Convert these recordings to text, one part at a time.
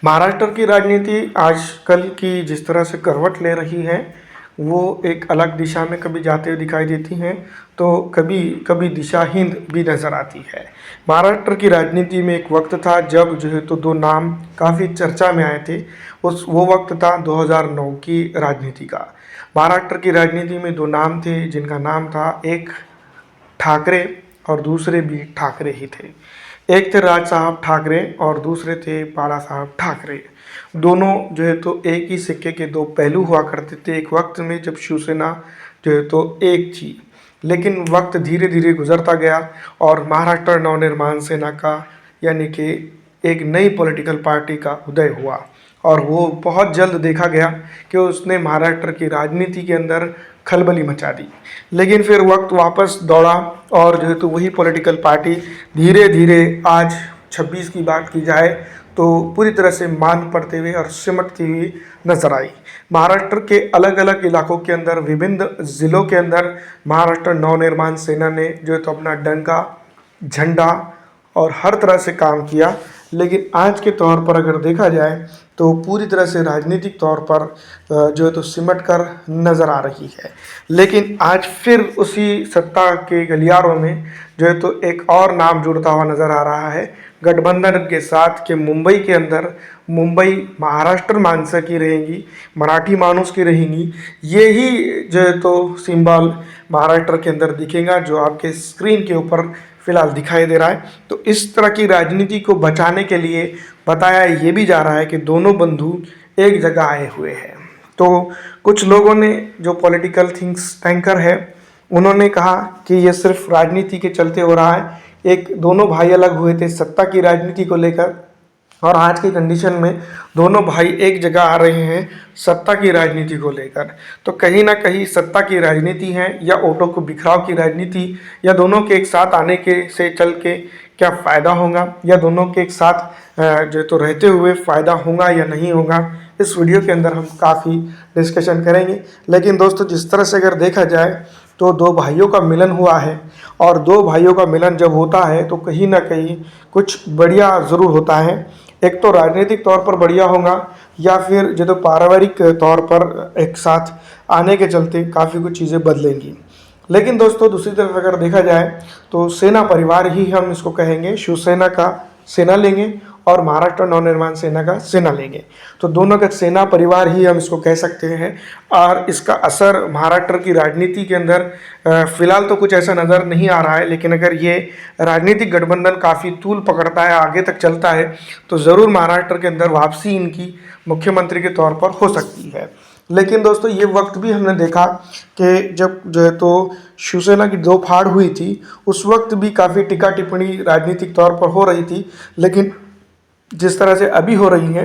महाराष्ट्र की राजनीति आजकल की जिस तरह से करवट ले रही है, वो एक अलग दिशा में कभी जाते हुए दिखाई देती हैं, तो कभी कभी दिशाहीन भी नज़र आती है। महाराष्ट्र की राजनीति में एक वक्त था जब जो है तो दो नाम काफ़ी चर्चा में आए थे। वो वक्त था 2009 की राजनीति का। महाराष्ट्र की राजनीति में दो नाम थे जिनका नाम था, एक ठाकरे और दूसरे भी ठाकरे ही थे। एक थे राज साहब ठाकरे और दूसरे थे बाला साहब ठाकरे। दोनों जो है तो एक ही सिक्के के दो पहलू हुआ करते थे एक वक्त में, जब शिवसेना जो है तो एक थी। लेकिन वक्त धीरे धीरे गुजरता गया और महाराष्ट्र नवनिर्माण सेना का यानी कि एक नई पॉलिटिकल पार्टी का उदय हुआ, और वो बहुत जल्द देखा गया कि उसने महाराष्ट्र की राजनीति के अंदर खलबली मचा दी। लेकिन फिर वक्त वापस दौड़ा और जो है तो वही पॉलिटिकल पार्टी धीरे धीरे आज 26 की बात की जाए तो पूरी तरह से मान पड़ते हुए और सिमटती हुई नजर आई। महाराष्ट्र के अलग अलग इलाकों के अंदर, विभिन्न ज़िलों के अंदर महाराष्ट्र नवनिर्माण सेना ने जो है तो अपना डंका, झंडा और हर तरह से काम किया। लेकिन आज के तौर पर अगर देखा जाए तो पूरी तरह से राजनीतिक तौर पर जो है तो सिमट कर नज़र आ रही है। लेकिन आज फिर उसी सत्ता के गलियारों में जो है तो एक और नाम जुड़ता हुआ नज़र आ रहा है गठबंधन के साथ, कि मुंबई के अंदर मुंबई महाराष्ट्र मानसा की रहेंगी, मराठी मानुस की रहेंगी। यही जो है तो सिंबल महाराष्ट्र के अंदर दिखेगा जो आपके स्क्रीन के ऊपर फिलहाल दिखाई दे रहा है। तो इस तरह की राजनीति को बचाने के लिए बताया ये भी जा रहा है कि दोनों बंधु एक जगह आए हुए हैं। तो कुछ लोगों ने, जो पॉलिटिकल थिंक्स टैंकर है, उन्होंने कहा कि ये सिर्फ राजनीति के चलते हो रहा है। एक दोनों भाई अलग हुए थे सत्ता की राजनीति को लेकर, और आज की कंडीशन में दोनों भाई एक जगह आ रहे हैं सत्ता की राजनीति को लेकर। तो कहीं ना कहीं सत्ता की राजनीति है या ओटों को बिखराव की राजनीति, या दोनों के एक साथ आने के से चल के क्या फ़ायदा होगा, या दोनों के एक साथ जो तो रहते हुए फ़ायदा होगा या नहीं होगा, इस वीडियो के अंदर हम काफ़ी डिस्कशन करेंगे। लेकिन दोस्तों, जिस तरह से अगर देखा जाए तो दो भाइयों का मिलन हुआ है, और दो भाइयों का मिलन जब होता है तो कहीं ना कहीं कुछ बढ़िया ज़रूर होता है। एक तो राजनीतिक तौर पर बढ़िया होगा, या फिर जो तो पारिवारिक तौर पर एक साथ आने के चलते काफ़ी कुछ चीज़ें बदलेंगी। लेकिन दोस्तों, दूसरी तरफ अगर देखा जाए तो सेना परिवार ही हम इसको कहेंगे। शिवसेना का सेना लेंगे और महाराष्ट्र नवनिर्माण सेना का सेना लेंगे, तो दोनों का सेना परिवार ही हम इसको कह सकते हैं। और इसका असर महाराष्ट्र की राजनीति के अंदर फिलहाल तो कुछ ऐसा नज़र नहीं आ रहा है। लेकिन अगर ये राजनीतिक गठबंधन काफ़ी तूल पकड़ता है, आगे तक चलता है, तो ज़रूर महाराष्ट्र के अंदर वापसी इनकी मुख्यमंत्री के तौर पर हो सकती है। लेकिन दोस्तों, ये वक्त भी हमने देखा कि जब जो है तो शिवसेना की दो फाड़ हुई थी, उस वक्त भी काफ़ी टीका टिप्पणी राजनीतिक तौर पर हो रही थी। लेकिन जिस तरह से अभी हो रही है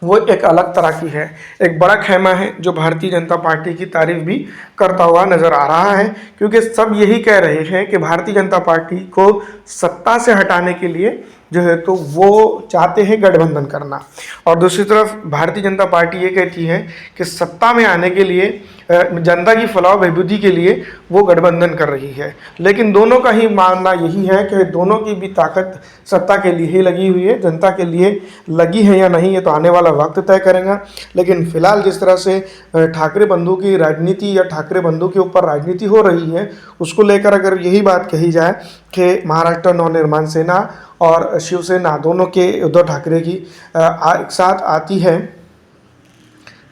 वो एक अलग तरह की है। एक बड़ा खैमा है जो भारतीय जनता पार्टी की तारीफ भी करता हुआ नजर आ रहा है, क्योंकि सब यही कह रहे हैं कि भारतीय जनता पार्टी को सत्ता से हटाने के लिए जो है तो वो चाहते हैं गठबंधन करना, और दूसरी तरफ भारतीय जनता पार्टी ये कहती है कि सत्ता में आने के लिए, जनता की फलाह बहबूदी के लिए वो गठबंधन कर रही है। लेकिन दोनों का ही मानना यही है कि दोनों की भी ताकत सत्ता के लिए ही लगी हुई है, जनता के लिए लगी है या नहीं ये तो आने वाला वक्त तय करेगा। लेकिन फिलहाल जिस तरह से ठाकरे बंधु की राजनीति या ठाकरे बंधु के ऊपर राजनीति हो रही है, उसको लेकर अगर यही बात कही जाए कि महाराष्ट्र नवनिर्माण सेना और शिवसेना दोनों के उद्धव ठाकरे की एक साथ आती है,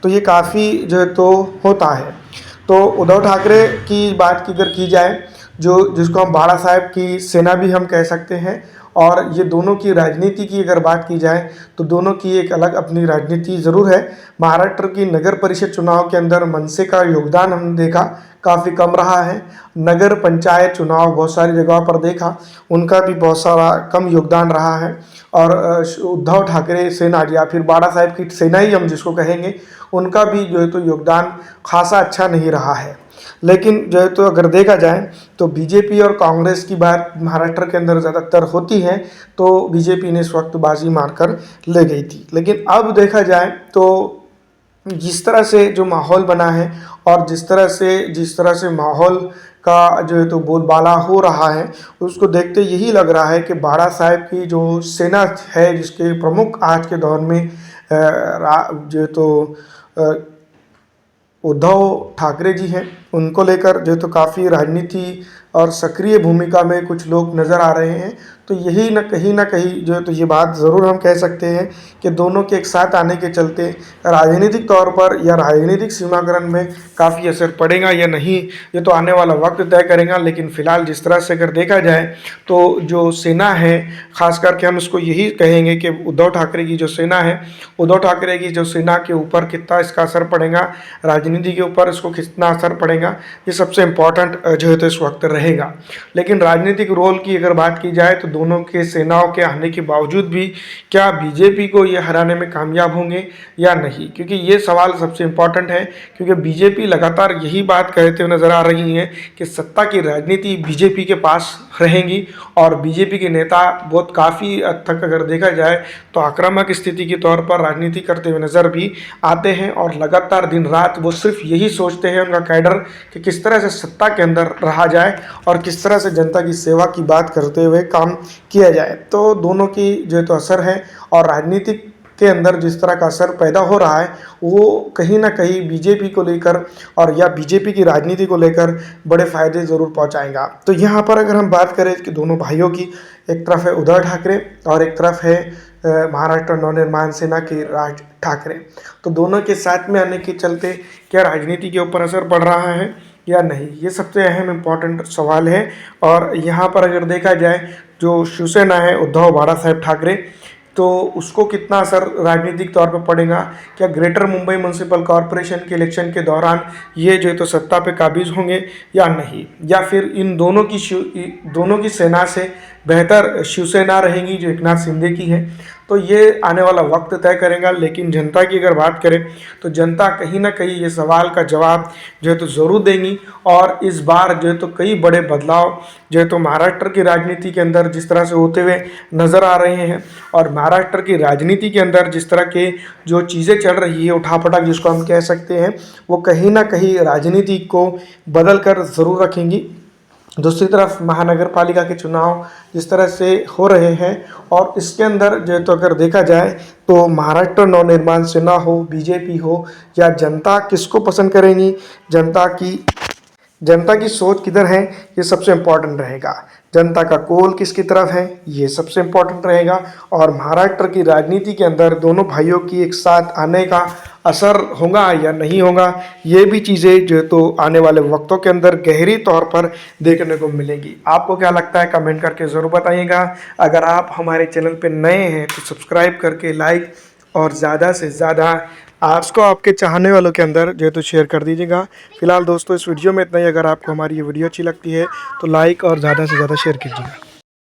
तो ये काफ़ी जो है तो होता है। तो उद्धव ठाकरे की बात की अगर की जाए, जिसको हम बाला साहेब की सेना भी हम कह सकते हैं, और ये दोनों की राजनीति की अगर बात की जाए तो दोनों की एक अलग अपनी राजनीति ज़रूर है। महाराष्ट्र की नगर परिषद चुनाव के अंदर मनसे का योगदान हमने देखा काफ़ी कम रहा है। नगर पंचायत चुनाव बहुत सारी जगहों पर देखा, उनका भी बहुत सारा कम योगदान रहा है। और उद्धव ठाकरे सेना या फिर बाला साहेब की सेना ही हम जिसको कहेंगे, उनका भी जो है तो योगदान खासा अच्छा नहीं रहा है। लेकिन जो है तो अगर देखा जाए तो बीजेपी और कांग्रेस की बात महाराष्ट्र के अंदर ज़्यादातर होती है, तो बीजेपी ने इस वक्त बाजी मारकर ले गई थी। लेकिन अब देखा जाए तो जिस तरह से जो माहौल बना है और जिस तरह से माहौल का जो है तो बोलबाला हो रहा है, उसको देखते यही लग रहा है कि बाड़ा साहेब की जो सेना है, जिसके प्रमुख आज के दौर में जो है तो उद्धव ठाकरे जी हैं, उनको लेकर जो तो काफ़ी राजनीति और सक्रिय भूमिका में कुछ लोग नज़र आ रहे हैं। तो यही न कहीं जो है तो ये बात ज़रूर हम कह सकते हैं कि दोनों के एक साथ आने के चलते राजनीतिक तौर पर या राजनीतिक सीमाकरण में काफ़ी असर पड़ेगा या नहीं, ये तो आने वाला वक्त तय करेगा। लेकिन फ़िलहाल जिस तरह से अगर देखा जाए तो जो सेना है, ख़ास करके हम उसको यही कहेंगे कि उद्धव ठाकरे की जो सेना है, उद्धव ठाकरे की जो सेना के ऊपर कितना इसका असर पड़ेगा, राजनीति के ऊपर इसको कितना असर पड़ेगा, ये सबसे इम्पॉर्टेंट जो है तो इस वक्त रहेगा। लेकिन राजनीतिक रोल की अगर बात की जाए तो दोनों के सेनाओं के आने के बावजूद भी क्या बीजेपी को ये हराने में कामयाब होंगे या नहीं, क्योंकि ये सवाल सबसे इम्पॉर्टेंट है। क्योंकि बीजेपी लगातार यही बात कहते हुए नज़र आ रही है कि सत्ता की राजनीति बीजेपी के पास रहेंगी और बीजेपी के नेता बहुत काफ़ी हद तक अगर देखा जाए तो आक्रामक स्थिति के तौर पर राजनीति करते हुए नज़र भी आते हैं और लगातार दिन रात वो सिर्फ यही सोचते हैं, उनका कैडर, कि किस तरह से सत्ता के अंदर रहा जाए और किस तरह से जनता की सेवा की बात करते हुए काम किया जाए। तो दोनों की जो तो असर है और राजनीतिक के अंदर जिस तरह का असर पैदा हो रहा है वो कहीं ना कहीं बीजेपी को लेकर और या बीजेपी की राजनीति को लेकर बड़े फायदे ज़रूर पहुंचाएगा। तो यहाँ पर अगर हम बात करें कि दोनों भाइयों की, एक तरफ है उद्धव ठाकरे और एक तरफ है महाराष्ट्र नवनिर्माण सेना के राज ठाकरे, तो दोनों के साथ में आने के चलते क्या राजनीति के ऊपर असर पड़ रहा है या नहीं, ये सबसे अहम इम्पॉर्टेंट सवाल है। और यहाँ पर अगर देखा जाए जो शिवसेना है उद्धव बाड़ा साहेब ठाकरे, तो उसको कितना असर राजनीतिक तौर पर पड़ेगा, क्या ग्रेटर मुंबई म्यूनसिपल कॉरपोरेशन के इलेक्शन के दौरान ये जो है तो सत्ता पे काबिज होंगे या नहीं, या फिर इन दोनों की सेना से बेहतर शिवसेना रहेंगी जो एकनाथ शिंदे की है, तो ये आने वाला वक्त तय करेगा। लेकिन जनता की अगर बात करें तो जनता कहीं ना कहीं ये सवाल का जवाब जो है तो ज़रूर देंगी और इस बार जो है तो कई बड़े बदलाव जो है तो महाराष्ट्र की राजनीति के अंदर जिस तरह से होते हुए नज़र आ रहे हैं और महाराष्ट्र की राजनीति के अंदर जिस तरह के जो चीज़ें चल रही है उठापटक जिसको हम कह सकते हैं, वो कहीं ना कहीं राजनीति को बदल कर ज़रूर रखेंगी। दूसरी तरफ महानगर पालिका के चुनाव जिस तरह से हो रहे हैं और इसके अंदर जो है तो अगर देखा जाए तो महाराष्ट्र नवनिर्माण सेना हो, बीजेपी हो या जनता किसको पसंद करेंगी, जनता की सोच किधर है, ये सबसे इम्पोर्टेंट रहेगा। जनता का कोल किसकी तरफ है, ये सबसे इम्पोर्टेंट रहेगा। और महाराष्ट्र की राजनीति के अंदर दोनों भाइयों की एक साथ आने का असर होगा या नहीं होगा, ये भी चीज़ें जो तो आने वाले वक्तों के अंदर गहरी तौर पर देखने को मिलेंगी। आपको क्या लगता है कमेंट करके ज़रूर बताइएगा। अगर आप हमारे चैनल पर नए हैं तो सब्सक्राइब करके लाइक और ज़्यादा से ज़्यादा आपको आपके चाहने वालों के अंदर जो है तो शेयर कर दीजिएगा। फिलहाल दोस्तों इस वीडियो में इतना ही। अगर आपको हमारी ये वीडियो अच्छी लगती है तो लाइक और ज़्यादा से ज़्यादा शेयर कीजिएगा।